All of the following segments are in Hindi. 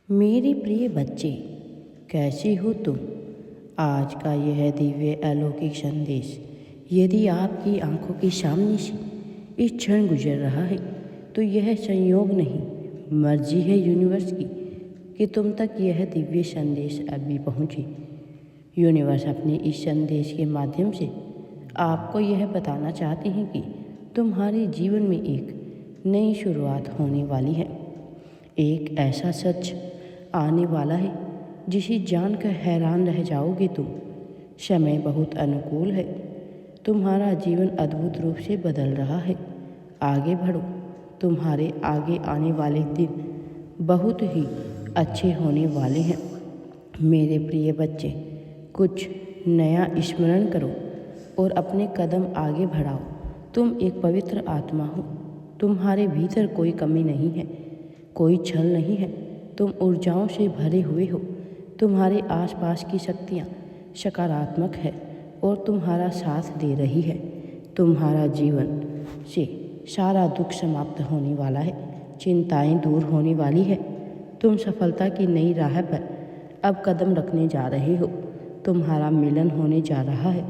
मेरे प्रिय बच्चे, कैसे हो तुम। आज का यह दिव्य अलौकिक संदेश यदि आपकी आंखों के सामने से इस क्षण गुजर रहा है तो यह संयोग नहीं, मर्जी है यूनिवर्स की कि तुम तक यह दिव्य संदेश अभी पहुँचे। यूनिवर्स अपने इस संदेश के माध्यम से आपको यह बताना चाहते हैं कि तुम्हारे जीवन में एक नई शुरुआत होने वाली है। एक ऐसा सच आने वाला है जिसे जानकर हैरान रह जाओगे तुम। समय बहुत अनुकूल है, तुम्हारा जीवन अद्भुत रूप से बदल रहा है। आगे बढ़ो, तुम्हारे आगे आने वाले दिन बहुत ही अच्छे होने वाले हैं। मेरे प्रिय बच्चे, कुछ नया स्मरण करो और अपने कदम आगे बढ़ाओ। तुम एक पवित्र आत्मा हो, तुम्हारे भीतर कोई कमी नहीं है, कोई छल नहीं है। तुम ऊर्जाओं से भरे हुए हो, तुम्हारे आसपास की शक्तियाँ सकारात्मक है और तुम्हारा साथ दे रही है। तुम्हारा जीवन से सारा दुख समाप्त होने वाला है, चिंताएं दूर होने वाली है। तुम सफलता की नई राह पर अब कदम रखने जा रहे हो। तुम्हारा मिलन होने जा रहा है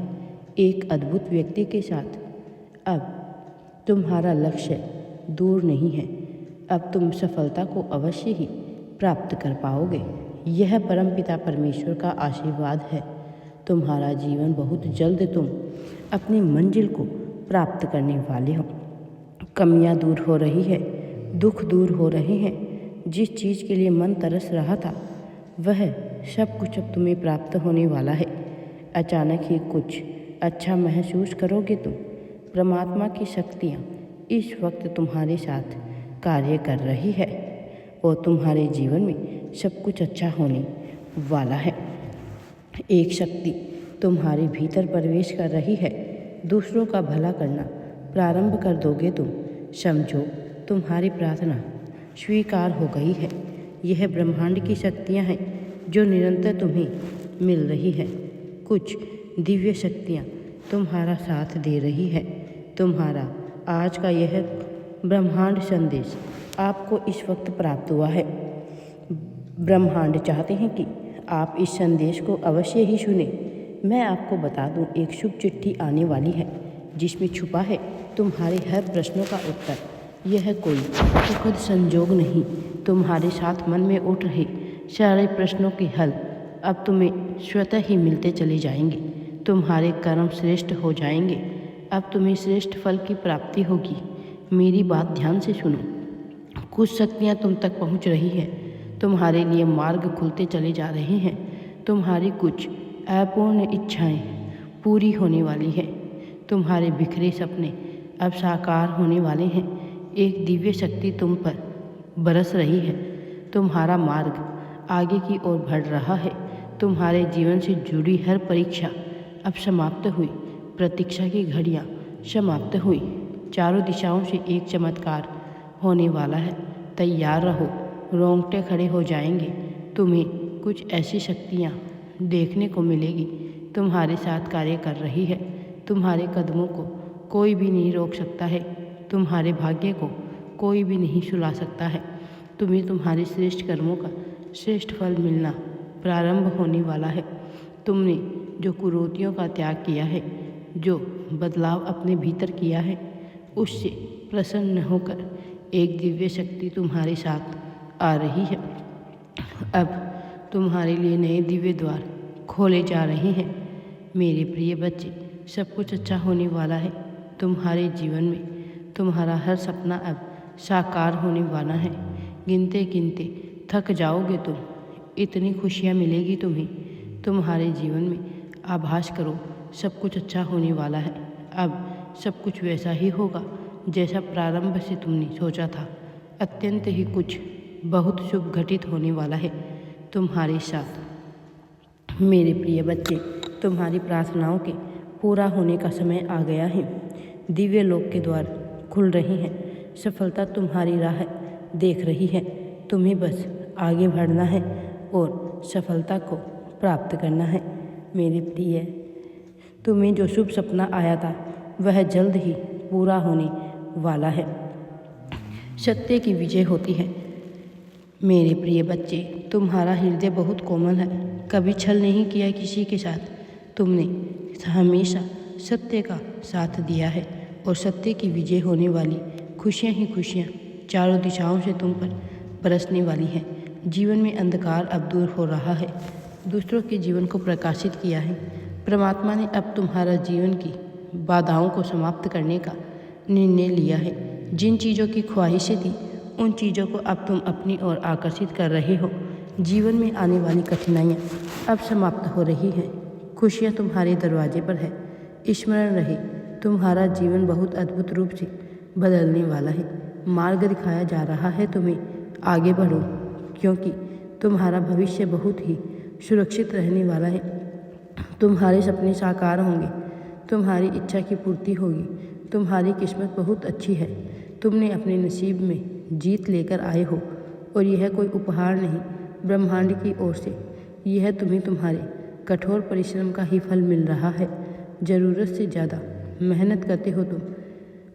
एक अद्भुत व्यक्ति के साथ। अब तुम्हारा लक्ष्य दूर नहीं है, अब तुम सफलता को अवश्य ही प्राप्त कर पाओगे। यह परमपिता परमेश्वर का आशीर्वाद है। तुम्हारा जीवन बहुत जल्द तुम अपनी मंजिल को प्राप्त करने वाले हो। कमियां दूर हो रही है, दुख दूर हो रहे हैं। जिस चीज़ के लिए मन तरस रहा था वह सब कुछ अब तुम्हें प्राप्त होने वाला है। अचानक ही कुछ अच्छा महसूस करोगे तुम। परमात्मा की शक्तियाँ इस वक्त तुम्हारे साथ कार्य कर रही है और तुम्हारे जीवन में सब कुछ अच्छा होने वाला है। एक शक्ति तुम्हारे भीतर प्रवेश कर रही है, दूसरों का भला करना प्रारंभ कर दोगे तुम। समझो, तुम्हारी प्रार्थना स्वीकार हो गई है। यह ब्रह्मांड की शक्तियाँ हैं जो निरंतर तुम्हें मिल रही है। कुछ दिव्य शक्तियाँ तुम्हारा साथ दे रही है। तुम्हारा आज का यह ब्रह्मांड संदेश आपको इस वक्त प्राप्त हुआ है। ब्रह्मांड चाहते हैं कि आप इस संदेश को अवश्य ही सुने। मैं आपको बता दूं, एक शुभ चिट्ठी आने वाली है जिसमें छुपा है तुम्हारे हर प्रश्नों का उत्तर। यह कोई सुखद संजोग नहीं, तुम्हारे साथ मन में उठ रहे सारे प्रश्नों के हल अब तुम्हें स्वतः ही मिलते चले जाएंगे। तुम्हारे कर्म श्रेष्ठ हो जाएंगे, अब तुम्हें श्रेष्ठ फल की प्राप्ति होगी। मेरी बात ध्यान से सुनो। कुछ शक्तियाँ तुम तक पहुँच रही हैं, तुम्हारे लिए मार्ग खुलते चले जा रहे हैं। तुम्हारी कुछ अपूर्ण इच्छाएं पूरी होने वाली है। तुम्हारे बिखरे सपने अब साकार होने वाले हैं। एक दिव्य शक्ति तुम पर बरस रही है। तुम्हारा मार्ग आगे की ओर बढ़ रहा है। तुम्हारे जीवन से जुड़ी हर परीक्षा अब समाप्त हुई। प्रतीक्षा की घड़ियाँ समाप्त हुई। चारों दिशाओं से एक चमत्कार होने वाला है। तैयार रहो, रोंगटे खड़े हो जाएंगे। तुम्हें कुछ ऐसी शक्तियाँ देखने को मिलेगी तुम्हारे साथ कार्य कर रही है। तुम्हारे कदमों को कोई भी नहीं रोक सकता है, तुम्हारे भाग्य को कोई भी नहीं सुला सकता है। तुम्हें तुम्हारे श्रेष्ठ कर्मों का श्रेष्ठ फल मिलना प्रारंभ होने वाला है। तुमने जो कुरीतियों का त्याग किया है, जो बदलाव अपने भीतर किया है, उससे प्रसन्न होकर एक दिव्य शक्ति तुम्हारे साथ आ रही है। अब तुम्हारे लिए नए दिव्य द्वार खोले जा रहे हैं। मेरे प्रिय बच्चे, सब कुछ अच्छा होने वाला है। तुम्हारे जीवन में तुम्हारा हर सपना अब साकार होने वाला है। गिनते गिनते थक जाओगे तुम, इतनी खुशियाँ मिलेगी तुम्हें। तुम्हारे जीवन में आभास करो, सब कुछ अच्छा होने वाला है। अब सब कुछ वैसा ही होगा जैसा प्रारंभ से तुमने सोचा था। अत्यंत ही कुछ बहुत शुभ घटित होने वाला है तुम्हारे साथ। मेरे प्रिय बच्चे, तुम्हारी प्रार्थनाओं के पूरा होने का समय आ गया है। दिव्य लोक के द्वार खुल रहे हैं। सफलता तुम्हारी राह देख रही है। तुम्हें बस आगे बढ़ना है और सफलता को प्राप्त करना है। मेरे प्रिय, तुम्हें जो शुभ सपना आया था वह जल्द ही पूरा होने वाला है। सत्य की विजय होती है। मेरे प्रिय बच्चे, तुम्हारा हृदय बहुत कोमल है। कभी छल नहीं किया किसी के साथ। तुमने हमेशा सत्य का साथ दिया है और सत्य की विजय होने वाली खुशियाँ ही खुशियाँ चारों दिशाओं से तुम पर बरसने वाली हैं। जीवन में अंधकार अब दूर हो रहा है। दूसरों के जीवन को प्रकाशित किया है। परमात्मा ने अब तुम्हारा जीवन की बाधाओं को समाप्त करने का निर्णय लिया है। जिन चीज़ों की ख्वाहिशें थी उन चीज़ों को अब तुम अपनी ओर आकर्षित कर रहे हो। जीवन में आने वाली कठिनाइयाँ अब समाप्त हो रही हैं। खुशियाँ तुम्हारे दरवाजे पर है। स्मरण रहे, तुम्हारा जीवन बहुत अद्भुत रूप से बदलने वाला है। मार्ग दिखाया जा रहा है तुम्हें। आगे बढ़ो, क्योंकि तुम्हारा भविष्य बहुत ही सुरक्षित रहने वाला है। तुम्हारे सपने साकार होंगे। तुम्हारी इच्छा की पूर्ति होगी। तुम्हारी किस्मत बहुत अच्छी है। तुमने अपने नसीब में जीत लेकर आए हो और यह कोई उपहार नहीं, ब्रह्मांड की ओर से यह तुम्हें तुम्हारे कठोर परिश्रम का ही फल मिल रहा है। ज़रूरत से ज़्यादा मेहनत करते हो तुम।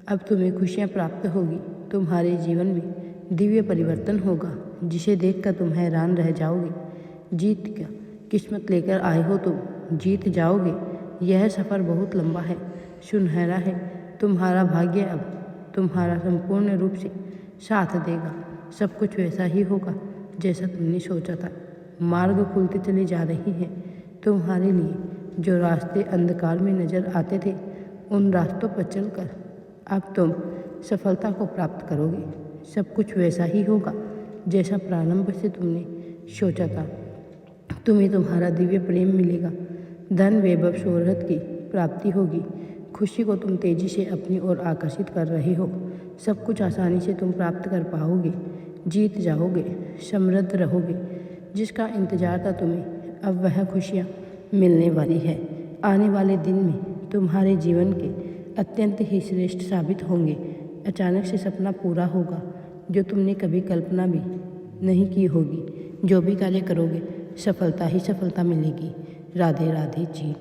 अब तुम्हें खुशियाँ प्राप्त होगी। तुम्हारे जीवन में दिव्य परिवर्तन होगा जिसे देखकर तुम हैरान रह जाओगे। जीत का किस्मत लेकर आए हो तुम, जीत जाओगे। यह सफ़र बहुत लंबा है, सुनहरा है। तुम्हारा भाग्य अब तुम्हारा संपूर्ण रूप से साथ देगा। सब कुछ वैसा ही होगा जैसा तुमने सोचा था। मार्ग खुलते चले जा रही हैं तुम्हारे लिए। जो रास्ते अंधकार में नजर आते थे उन रास्तों पर चलकर अब तुम सफलता को प्राप्त करोगे। सब कुछ वैसा ही होगा जैसा प्रारंभ से तुमने सोचा था। तुम्हें तुम्हारा दिव्य प्रेम मिलेगा। धन, वैभव, शोहरत की प्राप्ति होगी। खुशी को तुम तेजी से अपनी ओर आकर्षित कर रहे हो। सब कुछ आसानी से तुम प्राप्त कर पाओगे। जीत जाओगे, समृद्ध रहोगे। जिसका इंतजार था तुम्हें, अब वह खुशियाँ मिलने वाली है। आने वाले दिन में तुम्हारे जीवन के अत्यंत ही श्रेष्ठ साबित होंगे। अचानक से सपना पूरा होगा जो तुमने कभी कल्पना भी नहीं की होगी। जो भी कार्य करोगे सफलता ही सफलता मिलेगी। राधे राधे जी।